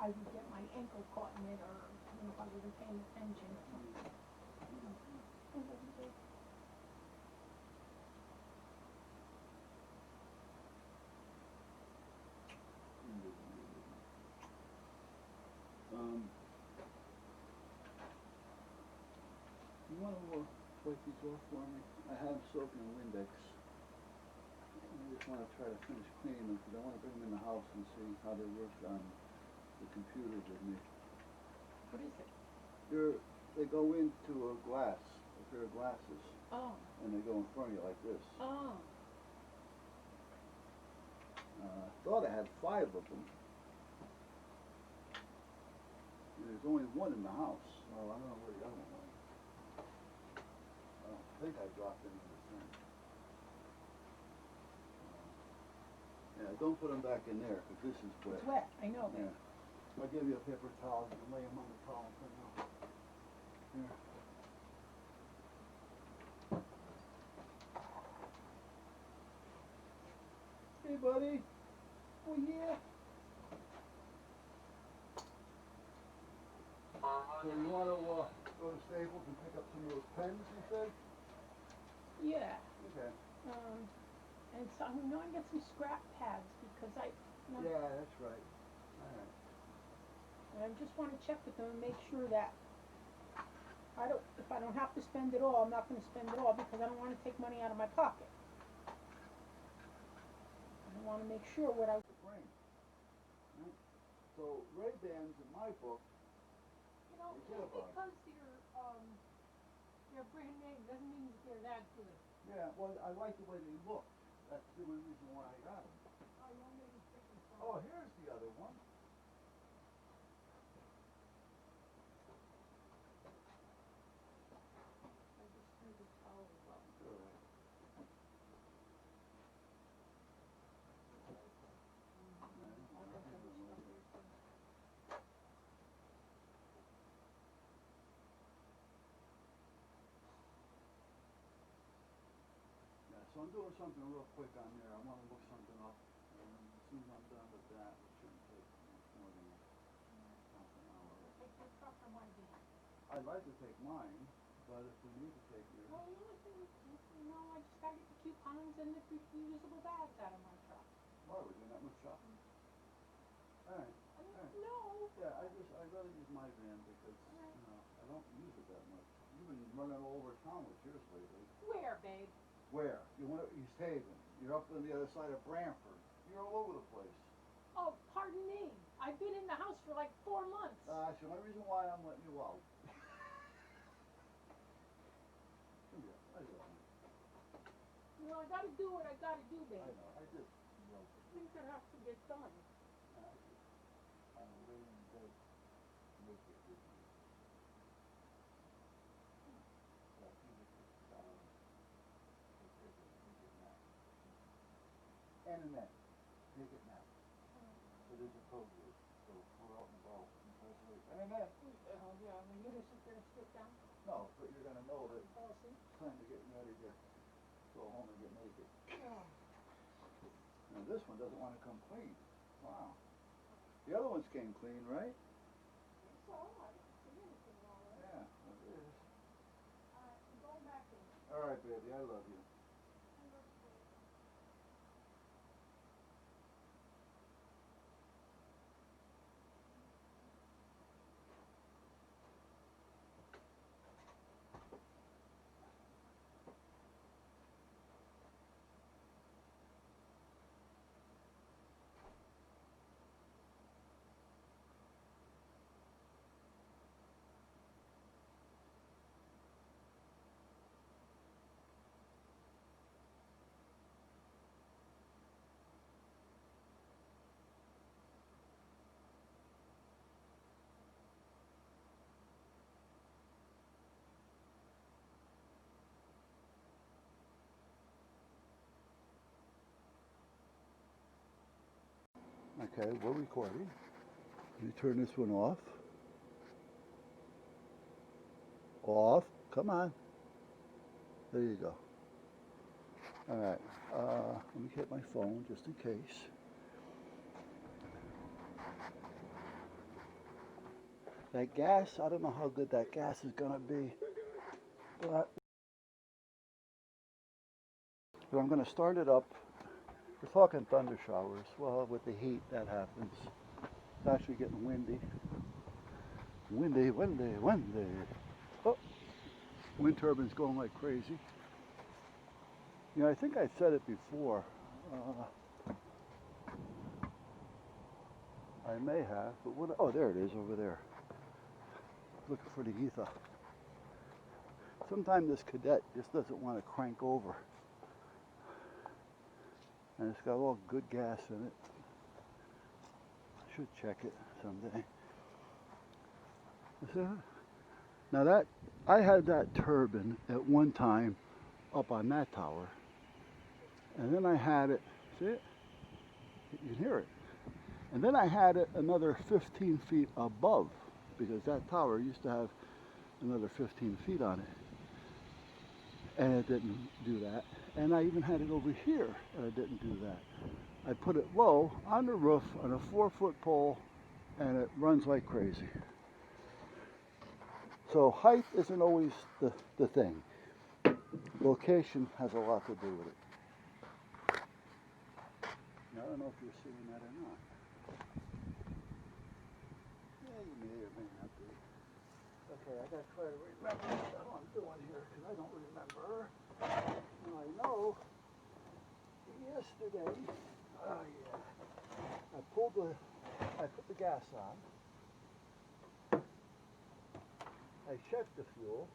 I would get my ankle caught in it, or if I wasn't paying attention or something. It wasn't good. You want to wipe these off for me? I have soap and Windex. I just want to try to finish cleaning them because I want to bring them in the house and see how they work on the computer with me. What is it? They go into a glass, a pair of glasses, Oh, and they go in front of you like this. oh, I thought I had 5 of them. There's only one in the house, so I don't know where the other one went. I don't think I dropped any in the sink. Yeah, don't put them back in there because this is wet. it's wet, I know. Yeah. I'll give you a paper towel. You can lay them on the towel for now. Here. Hey, buddy. Oh, yeah. So you want to go to Staples and pick up some of those pens, you said? Yeah, Okay. and so I'm going to get some scrap pads because Yeah, that's right. All right. and I just want to check with them and make sure that if I don't have to spend it all, I'm not going to spend it all because I don't want to take money out of my pocket. I want to make sure what I. Brain. Right? So Ray-Bans in my book, Just because they're brand name doesn't mean that they're that good. yeah, well, I like the way they look. That's the only reason why I got them. Oh, you want me to take them from? Oh, here's the other one. I just threw the towel up. All right. I'll get them stuff here too. Yeah, so I'm doing something real quick on there. I want to look something up. And as soon as I'm done with that, it shouldn't take much more than half an hour. Take your truck or my van. I'd like to take mine, but if we need to take yours. Well, the only thing, I just gotta get the coupons and the reusable bags out of my truck. Why, we're doing that much shopping? All right. No. Yeah, I'd rather use my van because, I don't use it that much. You've been running all over town with yours lately. Where, babe? Where? You went to East Haven. You're up on the other side of Brantford. You're all over the place. Oh, pardon me. I've been in the house for like 4 months. That's the only reason why I'm letting you out. I love you. I gotta do what I gotta do, babe. I know. I just love Things that have to get done. you. I'm waiting to make it with you. So I think it's take it now. And a net. Take it now. So there's a code word. So we're out and about. And a net. Oh, yeah, I mean, you're just gonna sit down. No, but you're going to know that Fall asleep. it's time to get ready to go home and get naked. Oh. Now this one doesn't want to come clean. Wow. The other ones came clean, right? So, I didn't see anything wrong with it. Yeah, it is. I'm going back in. All right, baby, I love you. Okay, we're recording. Let me turn this one off. Off. Come on. There you go. All right. Let me get my phone just in case. That gas, I don't know how good that gas is gonna be, but I'm gonna start it up. We're talking thunder showers. Well, with the heat, that happens. It's actually getting windy. Windy, windy, windy. Oh, wind turbine's going like crazy. You know, I think I said it before. I may have, but what? Oh, there it is over there. Looking for the ether. Sometimes this cadet just doesn't want to crank over. And it's got all good gas in it. I should check it someday. Now that, I had that turbine at one time up on that tower. And then I had it, see it? You can hear it. And then I had it another 15 feet above, because that tower used to have another 15 feet on it. And it didn't do that. And I even had it over here, and it didn't do that. I put it low on the roof on a 4-foot pole, and it runs like crazy. So height isn't always the thing. Location has a lot to do with it. Now, I don't know if you're seeing that or not. Yeah, you may or may not be. Okay, I gotta try to remember what the hell I'm doing here, because I don't remember. And I know yesterday, oh yeah, I put the gas on. I checked the fuel.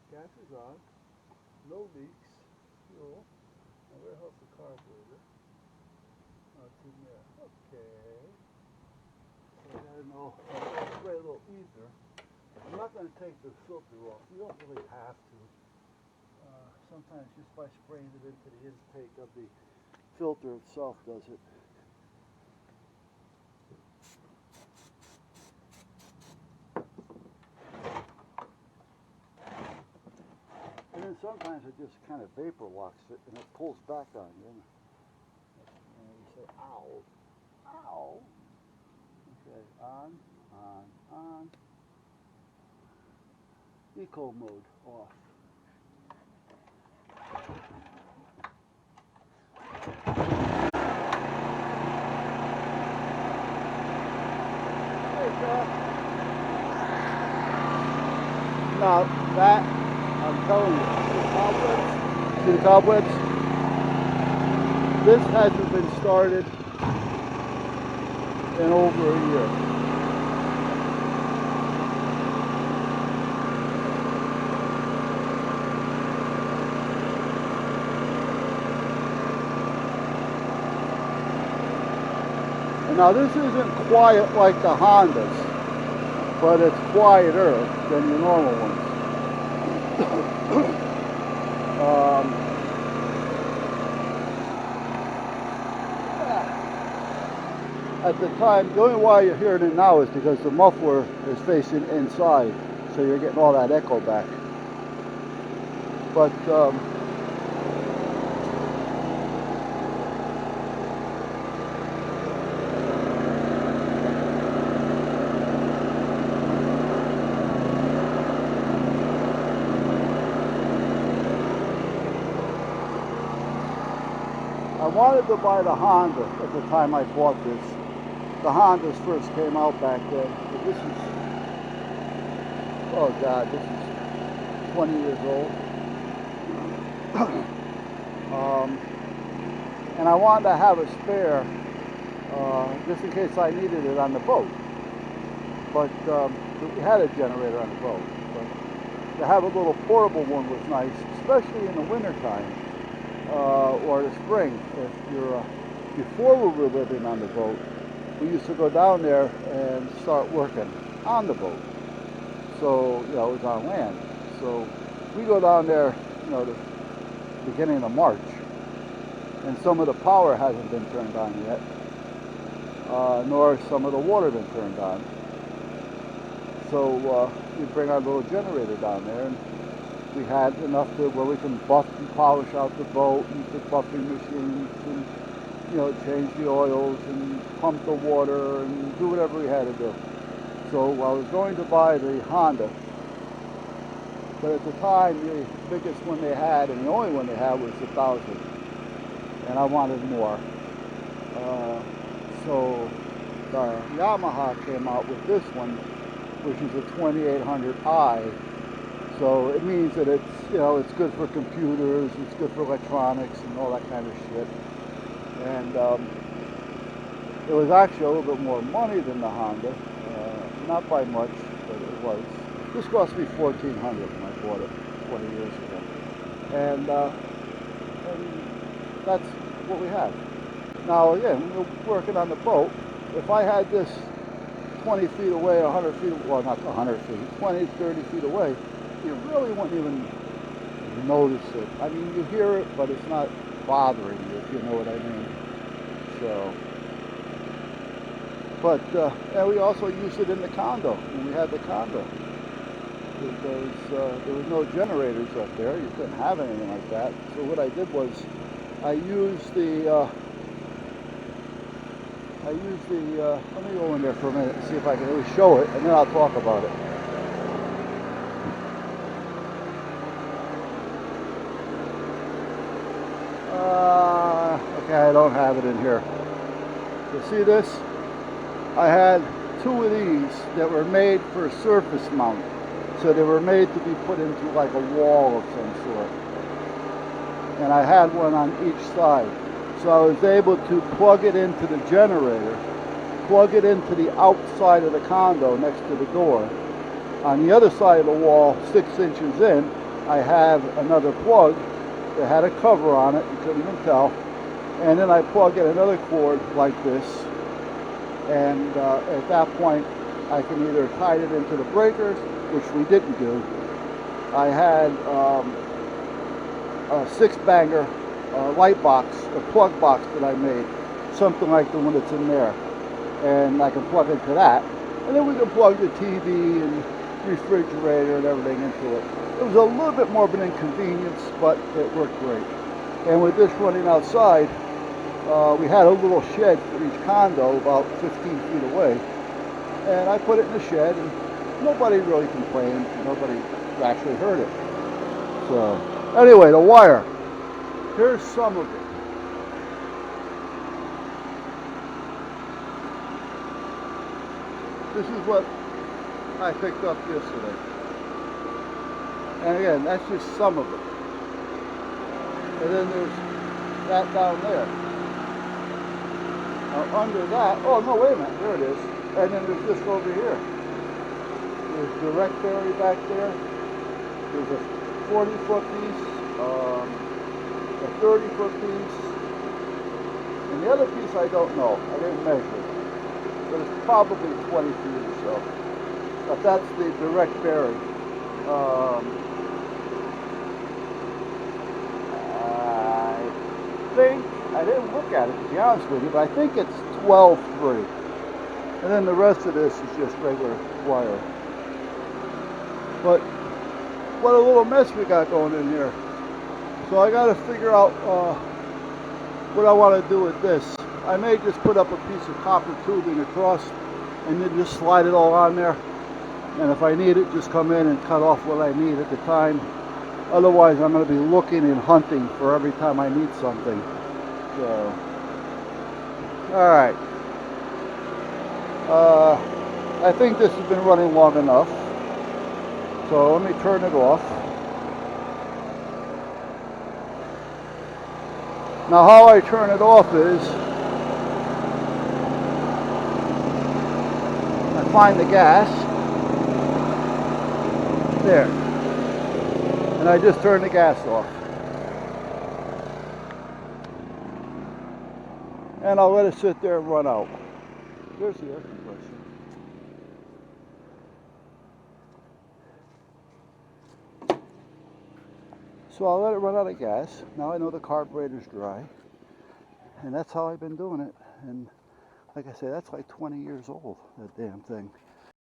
Gas is on. No leaks. Fuel. Now where the hell's the carburetor? Oh, it's in there. Okay. So I gotta know. I'll spray a little ether. I'm not gonna take the filter off. You don't really have to. Sometimes just by spraying it into the intake of the filter itself does it. And then sometimes it just kind of vapor locks it and it pulls back on you. And you say, ow, ow. Okay, on. Eco mode off. Now that, I'm telling you, see the cobwebs? This hasn't been started in over a year. And now this isn't quiet like the Hondas, but it's quieter than your normal ones. At the time, the only why you're hearing it now is because the muffler is facing inside, so you're getting all that echo back. But I wanted to buy the Honda at the time I bought this. The Hondas first came out back then. But this is, oh God, this is 20 years old. And I wanted to have a spare just in case I needed it on the boat. But we had a generator on the boat. But to have a little portable one was nice, especially in the wintertime. Or the spring. If you're before we were living on the boat, we used to go down there and start working on the boat. So it was on land. So we go down there, the beginning of March, and some of the power hasn't been turned on yet, nor some of the water been turned on. So we bring our little generator down there, and we had enough to where we can buff and polish out the boat, and use the buffing machines, and change the oils and pump the water and do whatever we had to do. So I was going to buy the Honda, but at the time the biggest one they had and the only one they had was the 1000, and I wanted more. So the Yamaha came out with this one, which is a 2800i. So it means that it's, it's good for computers, it's good for electronics and all that kind of shit. And it was actually a little bit more money than the Honda, not by much, but it was. This cost me $1,400 when I bought it 20 years ago, and that's what we had. Now again, when we're working on the boat, if I had this 20 feet away, 100 feet, well not 100 feet, 20, 30 feet away, you really wouldn't even notice it. I mean, you hear it, but it's not bothering you, if you know what I mean. So, but and we also used it in the condo when we had the condo, because there was no generators up there. You couldn't have anything like that. So what I did was I used the let me go in there for a minute and see if I can really show it, and then I'll talk about it. Okay, I don't have it in here. You see this? I had two of these that were made for surface mount. So they were made to be put into like a wall of some sort. And I had one on each side. So I was able to plug it into the generator, plug it into the outside of the condo next to the door. On the other side of the wall, 6 inches in, I have another plug that had a cover on it, you couldn't even tell. And then I plug in another cord like this, and at that point I can either tie it into the breakers, which we didn't do. I had a 6-banger light box, a plug box that I made, something like the one that's in there, and I can plug into that, and then we can plug the TV and refrigerator and everything into it. It was a little bit more of an inconvenience, but it worked great. And with this running outside, we had a little shed for each condo about 15 feet away, and I put it in the shed, and nobody really complained. Nobody actually heard it. So anyway, the wire. Here's some of it. This is what I picked up yesterday. And again, that's just some of it. And then there's that down there. Now under that, oh no, wait a minute, there it is. And then there's this over here. There's direct berry back there. There's a 40-foot piece, a 30-foot piece, and the other piece I don't know. I didn't measure it, but it's probably 20 feet or so. But that's the direct berry. I didn't look at it to be honest with you, but I think it's 12-3. And then the rest of this is just regular wire. But what a little mess we got going in here. So I got to figure out what I want to do with this. I may just put up a piece of copper tubing across and then just slide it all on there. And if I need it, just come in and cut off what I need at the time. Otherwise, I'm going to be looking and hunting for every time I need something. So, all right. I think this has been running long enough. So let me turn it off. Now how I turn it off is I find the gas. There. And I just turn the gas off. And I'll let it sit there and run out. There's the air compressor. So I'll let it run out of gas. Now I know the carburetor's dry. And that's how I've been doing it. And like I say, that's like 20 years old, that damn thing.